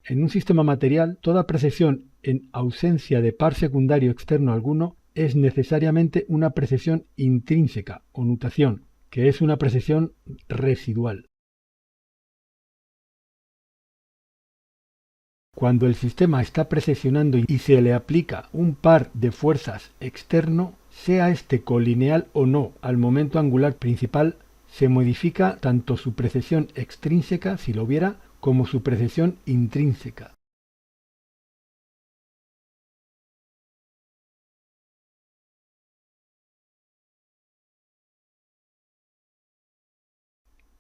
En un sistema material, toda precesión en ausencia de par secundario externo alguno es necesariamente una precesión intrínseca o nutación, que es una precesión residual. Cuando el sistema está precesionando y se le aplica un par de fuerzas externo, sea este colineal o no al momento angular principal, se modifica tanto su precesión extrínseca, si lo hubiera, como su precesión intrínseca.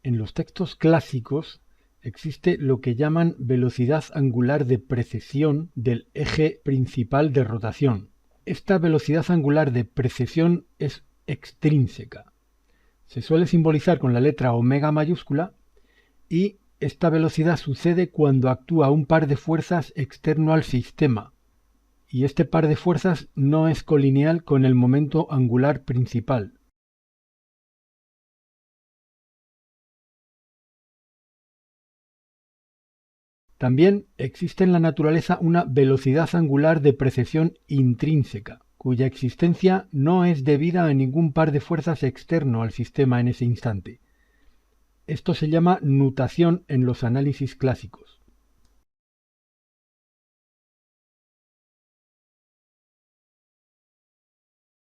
En los textos clásicos existe lo que llaman velocidad angular de precesión del eje principal de rotación. Esta velocidad angular de precesión es extrínseca. Se suele simbolizar con la letra omega mayúscula y esta velocidad sucede cuando actúa un par de fuerzas externo al sistema, y este par de fuerzas no es colineal con el momento angular principal. También existe en la naturaleza una velocidad angular de precesión intrínseca, cuya existencia no es debida a ningún par de fuerzas externo al sistema en ese instante. Esto se llama nutación en los análisis clásicos.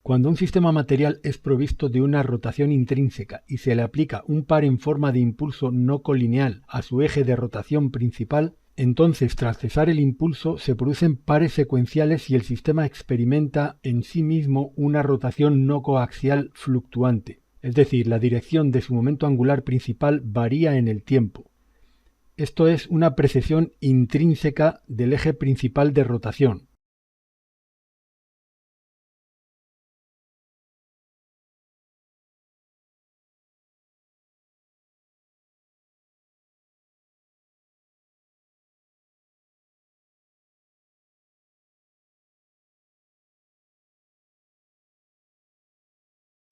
Cuando un sistema material es provisto de una rotación intrínseca y se le aplica un par en forma de impulso no colineal a su eje de rotación principal, entonces tras cesar el impulso se producen pares secuenciales y el sistema experimenta en sí mismo una rotación no coaxial fluctuante, es decir, la dirección de su momento angular principal varía en el tiempo. Esto es una precesión intrínseca del eje principal de rotación.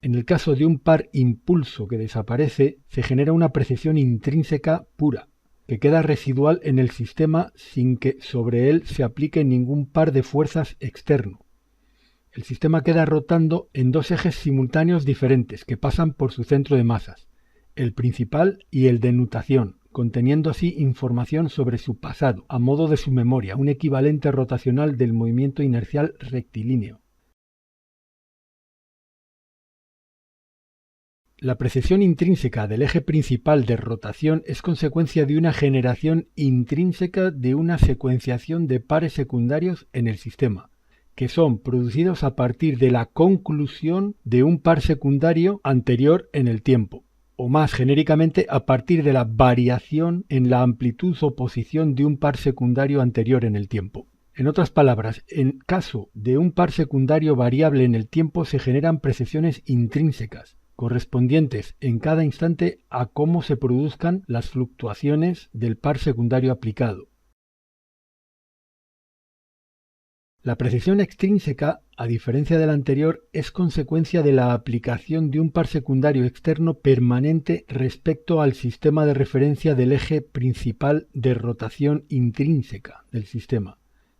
En el caso de un par impulso que desaparece, se genera una precesión intrínseca pura, que queda residual en el sistema sin que sobre él se aplique ningún par de fuerzas externo. El sistema queda rotando en dos ejes simultáneos diferentes que pasan por su centro de masas, el principal y el de nutación, conteniendo así información sobre su pasado, a modo de su memoria, un equivalente rotacional del movimiento inercial rectilíneo. La precesión intrínseca del eje principal de rotación es consecuencia de una generación intrínseca de una secuenciación de pares secundarios en el sistema, que son producidos a partir de la conclusión de un par secundario anterior en el tiempo, o más genéricamente a partir de la variación en la amplitud o posición de un par secundario anterior en el tiempo. En otras palabras, en caso de un par secundario variable en el tiempo se generan precesiones intrínsecas, correspondientes en cada instante a cómo se produzcan las fluctuaciones del par secundario aplicado. La precesión extrínseca, a diferencia de la anterior, es consecuencia de la aplicación de un par secundario externo permanente respecto al sistema de referencia del eje principal de rotación intrínseca del sistema,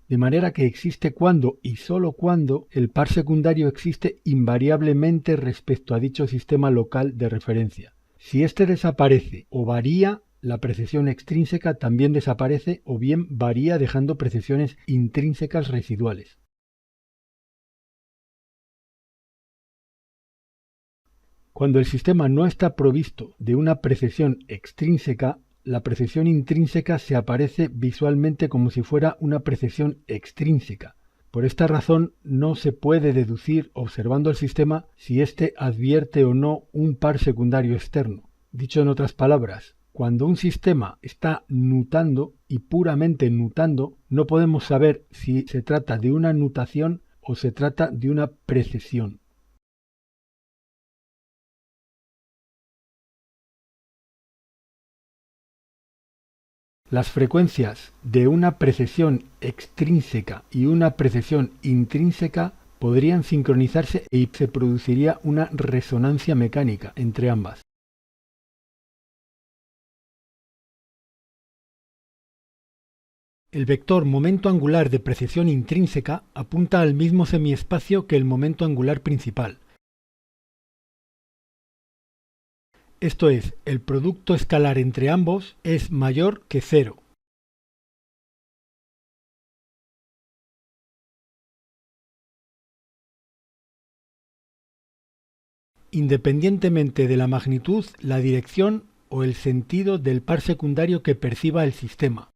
de manera que existe cuando y sólo cuando el par secundario existe invariablemente respecto a dicho sistema local de referencia. Si éste desaparece o varía, la precesión extrínseca también desaparece o bien varía dejando precesiones intrínsecas residuales. Cuando el sistema no está provisto de una precesión extrínseca, la precesión intrínseca se aparece visualmente como si fuera una precesión extrínseca. Por esta razón no se puede deducir observando el sistema si éste advierte o no un par secundario externo. Dicho en otras palabras, cuando un sistema está nutando y puramente nutando, no podemos saber si se trata de una nutación o se trata de una precesión. Las frecuencias de una precesión extrínseca y una precesión intrínseca podrían sincronizarse y se produciría una resonancia mecánica entre ambas. El vector momento angular de precesión intrínseca apunta al mismo semiespacio que el momento angular principal. Esto es, el producto escalar entre ambos es mayor que cero. Independientemente de la magnitud, la dirección o el sentido del par secundario que perciba el sistema.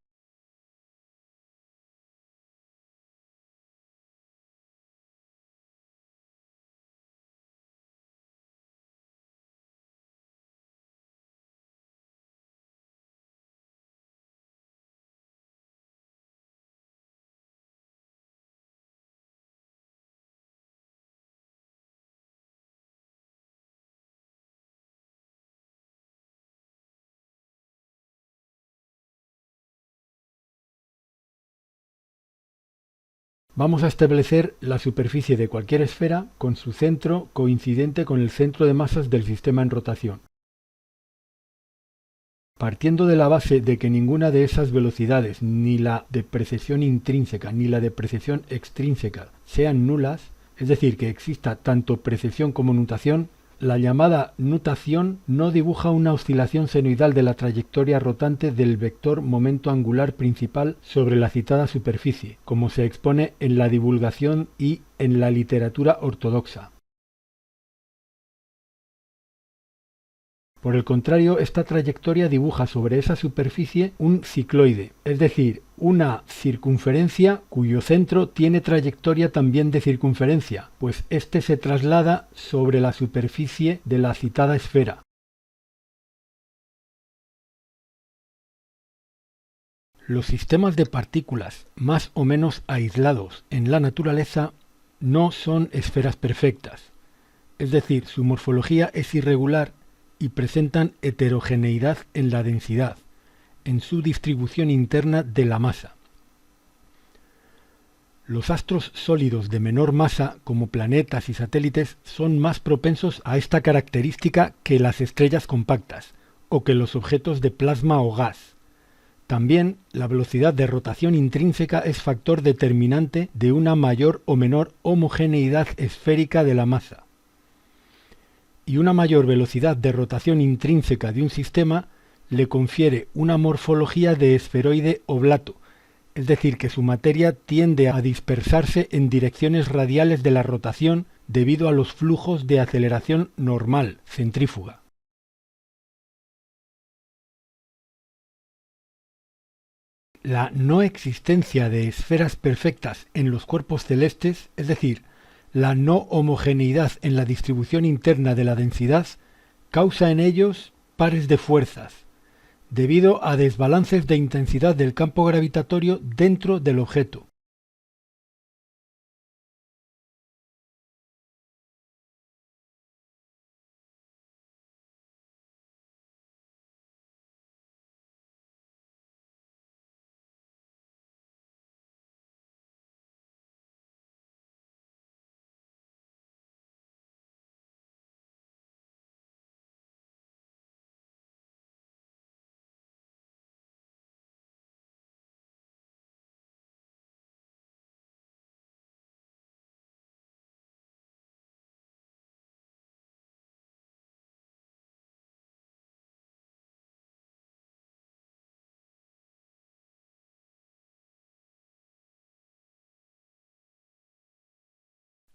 Vamos a establecer la superficie de cualquier esfera con su centro coincidente con el centro de masas del sistema en rotación. Partiendo de la base de que ninguna de esas velocidades, ni la de precesión intrínseca ni la de precesión extrínseca, sean nulas, es decir, que exista tanto precesión como nutación, la llamada nutación no dibuja una oscilación senoidal de la trayectoria rotante del vector momento angular principal sobre la citada superficie, como se expone en la divulgación y en la literatura ortodoxa. Por el contrario, esta trayectoria dibuja sobre esa superficie un cicloide, es decir, una circunferencia cuyo centro tiene trayectoria también de circunferencia, pues éste se traslada sobre la superficie de la citada esfera. Los sistemas de partículas más o menos aislados en la naturaleza no son esferas perfectas, es decir, su morfología es irregular y presentan heterogeneidad en la densidad, en su distribución interna de la masa. Los astros sólidos de menor masa, como planetas y satélites, son más propensos a esta característica que las estrellas compactas, o que los objetos de plasma o gas. También, la velocidad de rotación intrínseca es factor determinante de una mayor o menor homogeneidad esférica de la masa. Y una mayor velocidad de rotación intrínseca de un sistema le confiere una morfología de esferoide oblato, es decir, que su materia tiende a dispersarse en direcciones radiales de la rotación debido a los flujos de aceleración normal, centrífuga. La no existencia de esferas perfectas en los cuerpos celestes, es decir, la no homogeneidad en la distribución interna de la densidad, causa en ellos pares de fuerzas, debido a desbalances de intensidad del campo gravitatorio dentro del objeto.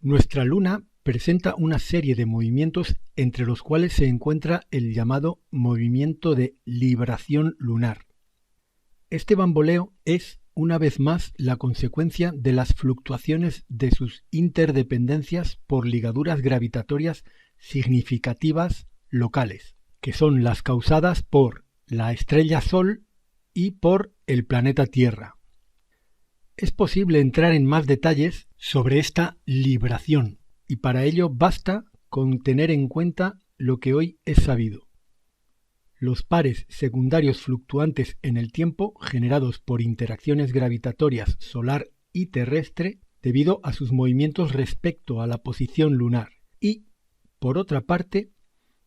Nuestra Luna presenta una serie de movimientos entre los cuales se encuentra el llamado movimiento de libración lunar. Este bamboleo es, una vez más, la consecuencia de las fluctuaciones de sus interdependencias por ligaduras gravitatorias significativas locales, que son las causadas por la estrella Sol y por el planeta Tierra. Es posible entrar en más detalles sobre esta libración, y para ello basta con tener en cuenta lo que hoy es sabido. Los pares secundarios fluctuantes en el tiempo generados por interacciones gravitatorias solar y terrestre debido a sus movimientos respecto a la posición lunar y, por otra parte,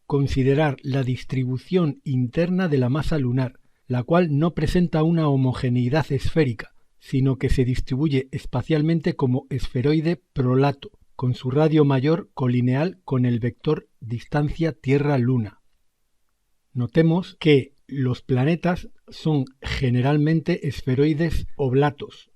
considerar la distribución interna de la masa lunar, la cual no presenta una homogeneidad esférica, sino que se distribuye espacialmente como esferoide prolato, con su radio mayor colineal con el vector distancia Tierra-Luna. Notemos que los planetas son generalmente esferoides oblatos,